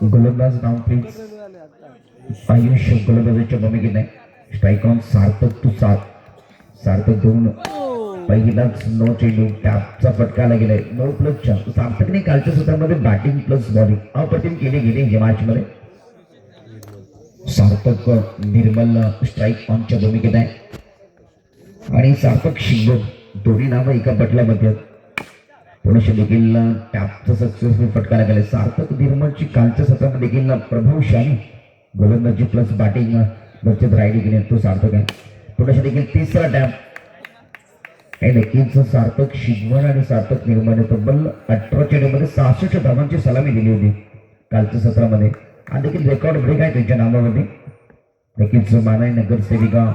गोलंदाज नाव प्लीज आयुष गोलंदाजाच्या भूमिकेने strike on Sarthak to 7 Sarthak 2 पहिलाच नो चेंडू टॅपचा फटकाला गेलाय 9+4 सार्थकने कालच्या सत्रामध्ये बॅटिंग प्लस बॉलिंग अप्रतिम केले गेले या मॅच मध्ये सार्थक निर्मल स्ट्राईक ऑनच्या भूमिकेत आहे आणि सार्थक शिंगोर दोन्ही नावं एका पटलामध्ये पुढे देखील टॅपचा सक्सेसफुल फटकाला गेलाय सार्थक निर्मलची कालच्या सत्रामध्ये देखील प्रभावशाली गोलंदाजी प्लस बॅटिंग बचत राहिली गेली तो सार्थक आहे पुढे देखील तिसरा टॅप हे नक्कीच सार्थक शिगवण आणि सार्थक निर्माण तब्बल 18 चेंडूमध्ये 66 धावांची सलामी दिली होती कालच्या सत्रामध्ये हा देखील रेकॉर्ड ब्रेक आहे त्यांच्या नावामध्ये नक्कीच मानाई नगरसेविका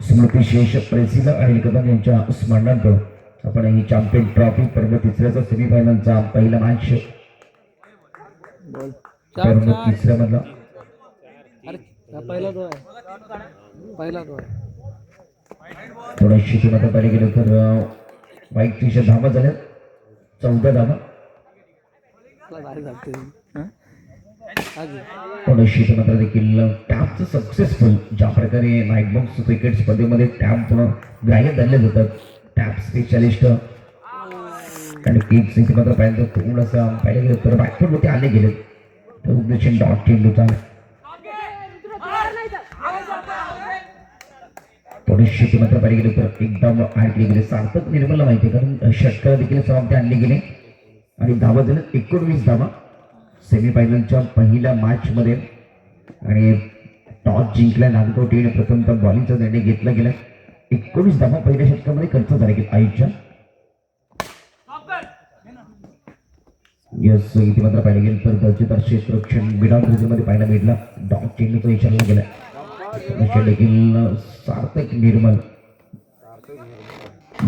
स्मृती शेष प्रेसिला आणि कदम यांच्या स्मरणार्थ आपण ही चॅम्पियन ट्रॉफी पर्व तिसऱ्याचा सेमीफायनलचा पहिला मॅच तिसऱ्या मधला थोडं शिकून आता पाहिजे गेलं तर वाईट 30 धावा झाल्या 14 धावा थोडं शिकून आता देखील टॅपचं सक्सेसफुल ज्या प्रकारे नाईट बॉक्स क्रिकेट स्पर्धेमध्ये टॅप ग्राह्य धरले जातात टॅप स्पेशलिस्ट आणि किड्स इथे मात्र पाहिजे थोडंसं पाहिलं गेलं तर बॅकफुट होते आले गेले तर उद्देशन डॉट चेंडूचा थोडीशी मात्र पाहिजे गेले तर एकदम ऍड केले गेले सार्थक निर्मलला माहिती आहे कारण षटकार देखील समाप्ती आणले गेले आणि धावा झाले 19 धावा सेमीफायनलच्या पहिल्या मॅच मध्ये आणि टॉस जिंकला नागपूर टीमने प्रथमतः बॉलिंगचा निर्णय घेतला गेला 19 धावा पहिल्या षटकामध्ये खर्च झाले गेले आयुष्या यस इथे मात्र पाहिजे गेले तर दर्जेदार क्षेत्ररक्षण विडाउट मध्ये पाहायला भेटला डॉट चेंडूचा इशारा गेला देखील सार्थक निर्मल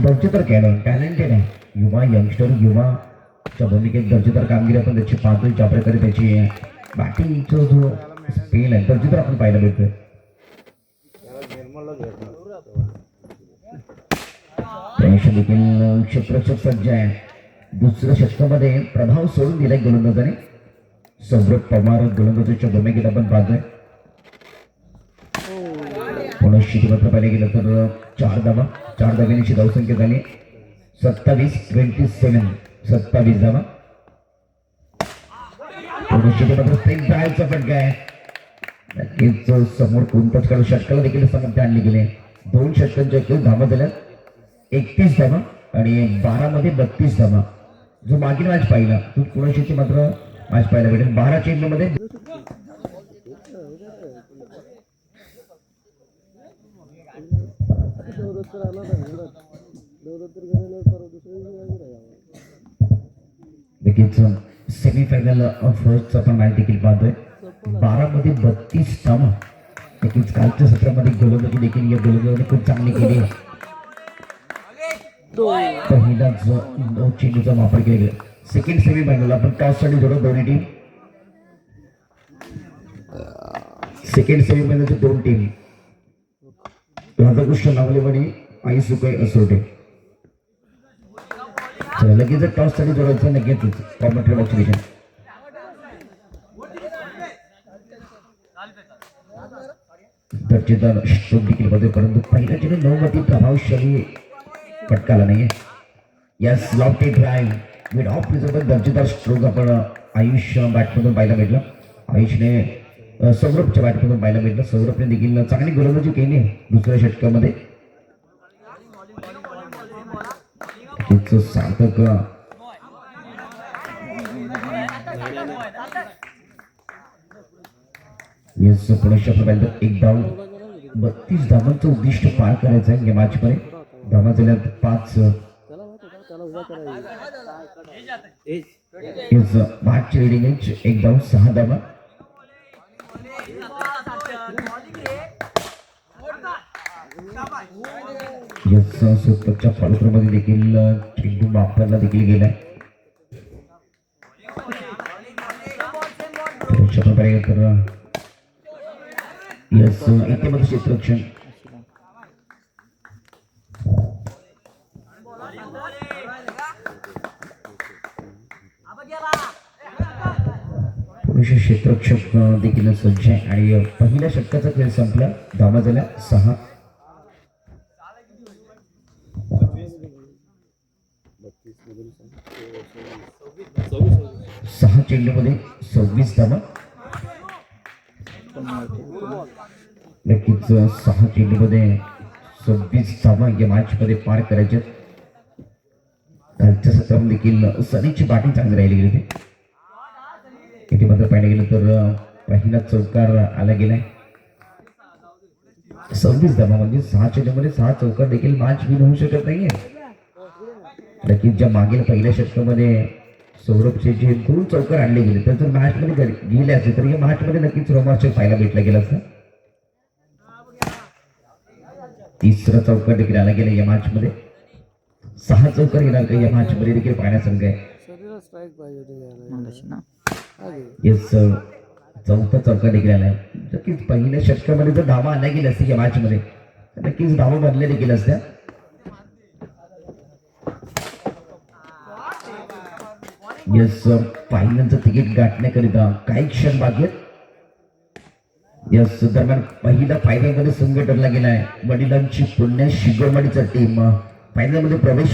दर्जेदार टॅलेंटेड आहे युवा यंगस्टर युवाच्या भूमिकेत दर्जेदार कामगिरी आपण त्याची पाहतोय ज्या प्रकारे त्याची बॅटिंगचा जो स्पेल आहे दर्जेदार आपण पाहायला भेटतोय देखील क्षेत्ररक्षक सज्ज आहे दुसऱ्या षटकामध्ये प्रभाव सोडून दिलाय गोलंदाजाने सौरभ पवार गोलंदाजाच्या भूमिकेत आपण पाहतोय पुनश्चिती मात्र पाहिले गेलं तर 4 धाव्यांची धावसंख्या झाली 27 धावा पुनश्चिती मात्र ड्रायव्हचा फटका आहे नक्कीच समोर कोणताच काळ षटकाला देखील समाप्ती आणली गेली 2 षटकांच्या धावा झाल्या 31 धावा आणि 12 मध्ये 32 धावा जो मागील मॅच पाहिला तो पुनश्चिती मात्र मॅच पाहायला भेटेल 12 चेंडूमध्ये देखील सेमीफायनल फर्स्ट आपण मॅच देखील पाहतोय 12 मध्ये 32 धावा नक्कीच कालच्या सत्रामध्ये गोलंदाजी देखील या गोलंदाजाने खूप चांगली केली पहिलाच चेंडूचा वापर केला गेला सेकंड सेमीफायनल आपण टॉस साठी जोडतो दोन्ही टीम सेकंड सेमीफायनलच्या 2 टीम राधाकृष्ण नावलेवाडी आई सुकाई असोटे लगेच टॉस साठी जोडायचं नक्कीच कॉमेंट्री बॉक्स विषय दर्जेदार स्ट्रोक देखील बदल परंतु पहिल्या चेंडू 9 मध्ये प्रभावशाली फटकाला नाहीये yes Lofty drive width of reserve दर्जेदार स्ट्रोक आपण आयुष बॅटमधून पाहायला भेटलं आयुषने सौरभच्या बॅटमधून पाहायला भेटलं सौरभने देखील चांगली गोलंदाजी केली दुसऱ्या षटकामध्ये सार्थक यस पुढच्या प्रमाणे एक धाव 32 धावांचं उद्दिष्ट पार करायचं आहे या मॅच मध्ये धावा झाल्या 5 यस मॅचची रीडिंग आहे 1 धाव 6 धावा यस सुपरच्या फॉलोमध्ये देखील चेंडू वापरला देखील गेलाय यस इथे मध्ये क्षेत्ररक्षण पुरुष क्षेत्ररक्षक देखील सज्ज आहे आणि पहिल्या षटकाचा खेळ संपला. धावा झाल्या 6. सहा चेंडूमध्ये 26 धावा. नक्कीच 6 चेंडूमध्ये 26 धावा या मॅच मध्ये पार करायच्या. कालच्या सत्रामध्ये देखील सनीची बॅटिंग चांगली राहिली गेली. इथे मात्र पाहिलं गेलं तर पहिला चौकार आला गेलाय. 26 धावा म्हणजे 6 चेंडूमध्ये 6 चौकार देखील मॅच विन होऊ शकत नाहीये. नक्कीच ज्या मागील पहिल्या षटकामध्ये सौरभचे जे 2 चौकार आणले गेले तर जर मॅच मध्ये गेले असते तर या मॅच मध्ये नक्कीच रोमांचक पाहायला भेटला गेला असता. तिसरा चौकार देखील आला गेला या मॅच मध्ये. 6 चौकार येणार का या मॅच मध्ये देखील पाहण्यासारखं आहे. येस चौथा चौकार देखील आलाय. नक्कीच पहिल्या षटकामध्ये जर धावा आल्या गेल्या असते या मॅच मध्ये नक्कीच धावा भरल्या देखील असत्या. यस फायनलचं तिकीट गाठण्याकरिता काही क्षण बाकी आहेत. यस दरम्यान पहिला फायनल मध्ये संघ ठरला गेलाय. वडिलांची पुण्य शिगोरमाडीचा टीम फायनल मध्ये प्रवेश